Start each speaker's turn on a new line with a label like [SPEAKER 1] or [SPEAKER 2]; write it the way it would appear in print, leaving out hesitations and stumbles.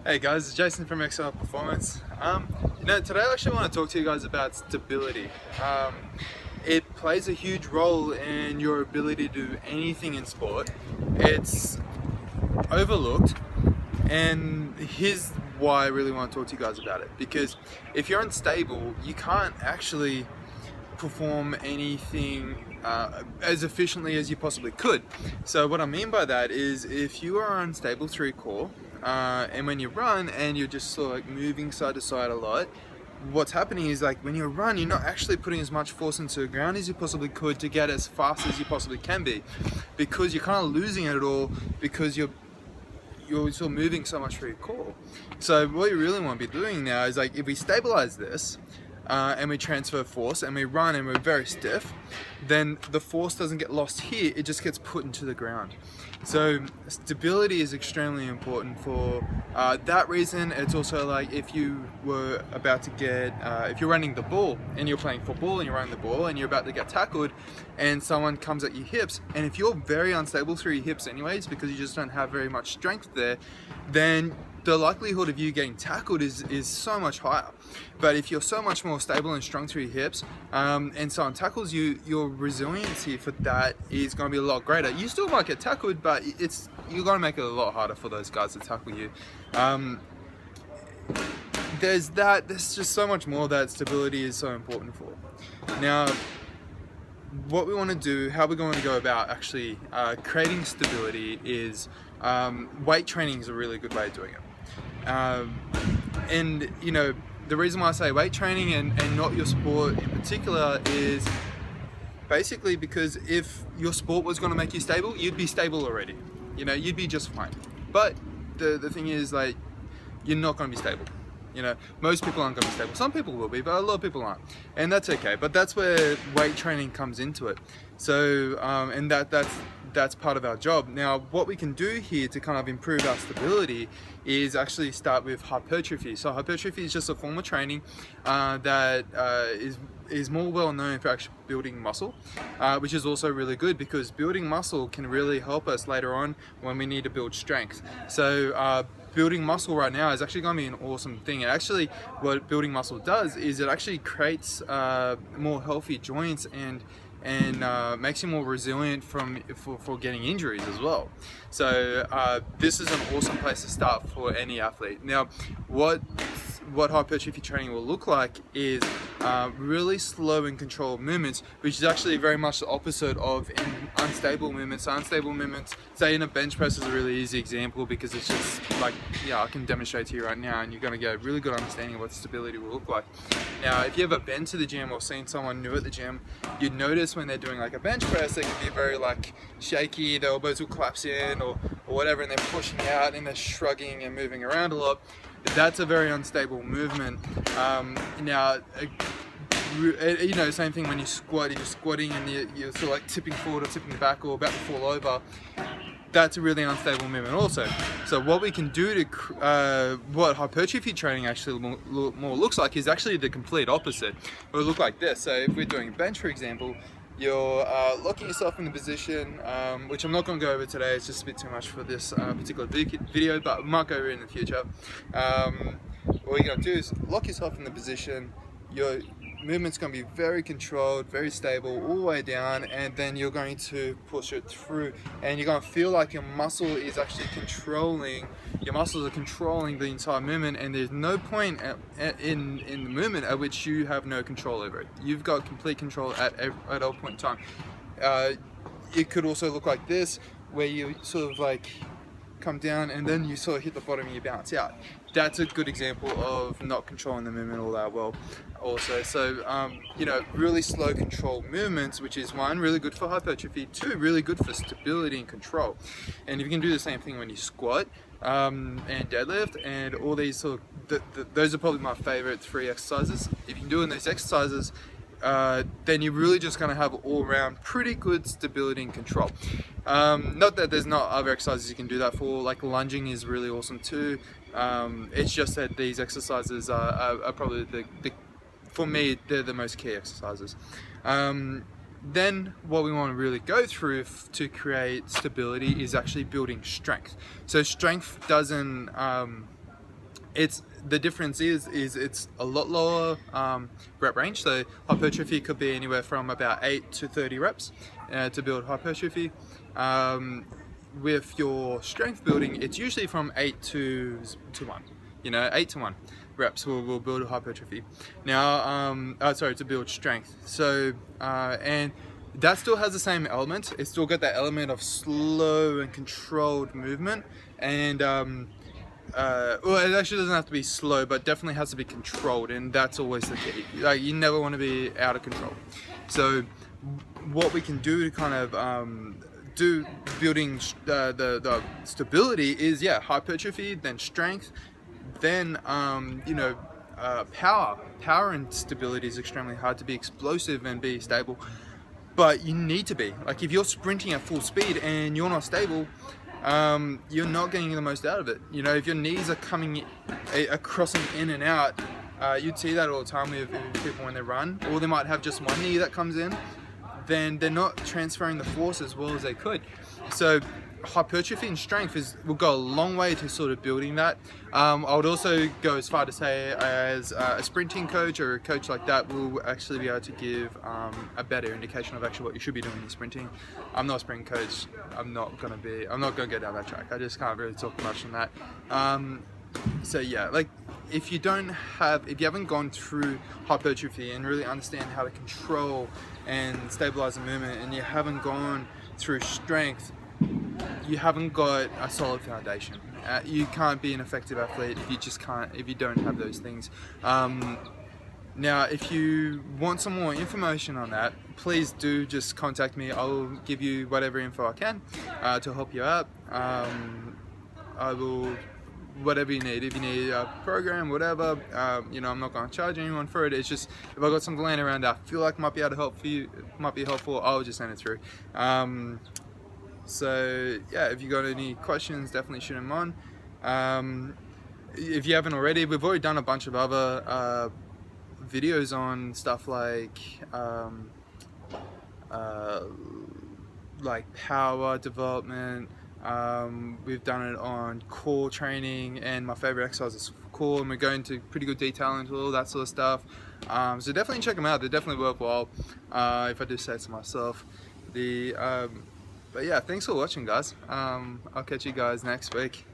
[SPEAKER 1] Hey guys, it's Jason from XL Performance. Today I actually want to talk to you guys about stability. It plays a huge role in your ability to do anything in sport. It's overlooked, and here's why I really want to talk to you guys about it. Because if you're unstable, you can't actually perform anything as efficiently as you possibly could. So what I mean by that is if you are unstable through your core, and when you run and you're just sort of like moving side to side a lot, what's happening is like when you run, you're not actually putting as much force into the ground as you possibly could to get as fast as you possibly can be, because you're kind of losing it all because you're sort of moving so much through your core. So what you really want to be doing now is like if we stabilize this and we transfer force and we run and we're very stiff, then the force doesn't get lost here, it just gets put into the ground. So stability is extremely important for that reason. It's also like if you were about to get, if you're running the ball and you're playing football and you're running the ball and you're about to get tackled and someone comes at your hips, and if you're very unstable through your hips anyways because you just don't have very much strength there, then the likelihood of you getting tackled is so much higher. But if you're so much more stable and strong through your hips, and someone tackles you, your resiliency for that is going to be a lot greater. You still might get tackled, but you're going to make it a lot harder for those guys to tackle you. There's just so much more that stability is so important for. Now, what we want to do, how we're going to go about actually creating stability is weight training is a really good way of doing it. And you know, the reason why I say weight training and not your sport in particular is basically because if your sport was going to make you stable, you'd be stable already. You know, you'd be just fine. But the thing is, like, you're not going to be stable. You know, most people aren't going to be stable. Some people will be, but a lot of people aren't, and that's okay. But that's where weight training comes into it. So, and that's part of our job. Now, what we can do here to kind of improve our stability is actually start with hypertrophy. So hypertrophy is just a form of training that is more well known for actually building muscle, which is also really good because building muscle can really help us later on when we need to build strength. So building muscle right now is actually going to be an awesome thing. And actually what building muscle does is it actually creates more healthy joints and makes you more resilient for getting injuries as well. So this is an awesome place to start for any athlete. Now, what hypertrophy training will look like is really slow and controlled movements, which is actually very much the opposite of unstable movements. So unstable movements, say in a bench press, is a really easy example because it's just like, yeah, I can demonstrate to you right now and you're going to get a really good understanding of what stability will look like. Now, if you ever been to the gym or seen someone new at the gym, you'd notice when they're doing like a bench press, they can be very like shaky, their elbows will collapse in or whatever, and they're pushing out and they're shrugging and moving around a lot. That's a very unstable movement. Now, you know, same thing when you squat, if you're squatting and you're sort of like tipping forward or tipping back or about to fall over. That's a really unstable movement also. So what we can do to, what hypertrophy training actually more looks like is actually the complete opposite. It will look like this. So if we're doing bench, for example, you're locking yourself in the position, which I'm not going to go over today, it's just a bit too much for this particular video, but we might go over in the future. What you're going to do is lock yourself in the position, your movement's going to be very controlled, very stable all the way down, and then you're going to push it through, and you're going to feel like your muscle is actually controlling, your muscles are controlling the entire movement, and there's no point in the movement at which you have no control over it. You've got complete control at all point in time. It could also look like this, where you sort of like come down and then you sort of hit the bottom and you bounce out. That's a good example of not controlling the movement all that well also. So you know, really slow controlled movements, which is one, really good for hypertrophy, two, really good for stability and control. And if you can do the same thing when you squat and deadlift and all these sort of, those are probably my favorite 3 exercises. If you can do in those exercises, then you're really just going to have all around pretty good stability and control. Not that there's not other exercises you can do that for, like lunging is really awesome too. It's just that these exercises are probably for me, they're the most key exercises. Then what we want to really go through to create stability is actually building strength. So strength doesn't the difference is it's a lot lower rep range. So hypertrophy could be anywhere from about 8 to 30 reps to build hypertrophy. With your strength building, it's usually from 8 to 1. 8 to 1 reps will build hypertrophy. Now, sorry, to build strength. So and that still has the same element. It's still got that element of slow and controlled movement, and well, it actually doesn't have to be slow, but definitely has to be controlled, and that's always the key. Like, you never want to be out of control. So what we can do to kind of do building the stability is, yeah, hypertrophy, then strength, then power and stability is extremely hard to be explosive and be stable, but you need to be. Like, if you're sprinting at full speed and you're not stable, you're not getting the most out of it. If your knees are crossing in and out, you'd see that all the time with people when they run, or they might have just one knee that comes in, then they're not transferring the force as well as they could. So hypertrophy and strength will go a long way to sort of building that. I would also go as far to say, as a sprinting coach or a coach like that will actually be able to give a better indication of actually what you should be doing in sprinting. I'm not a sprinting coach. I'm not gonna go down that track. I just can't really talk much on that. So yeah, like, if you haven't gone through hypertrophy and really understand how to control and stabilize the movement, and you haven't gone through strength, you haven't got a solid foundation. You can't be an effective athlete if you don't have those things. Now, if you want some more information on that, please do just contact me. I'll give you whatever info I can to help you out. I will, whatever you need. If you need a program, whatever, I'm not going to charge anyone for it. It's just, if I got something laying around that I feel like might be able to help for you, might be helpful, I'll just send it through. So yeah, if you got any questions, definitely shoot them on. If you haven't already, we've already done a bunch of other videos on stuff like power development. We've done it on core training, and my favorite exercise is core, and we're going into pretty good detail into all that sort of stuff. So definitely check them out. They're definitely worthwhile, if I do say so myself. But yeah, thanks for watching, guys. I'll catch you guys next week.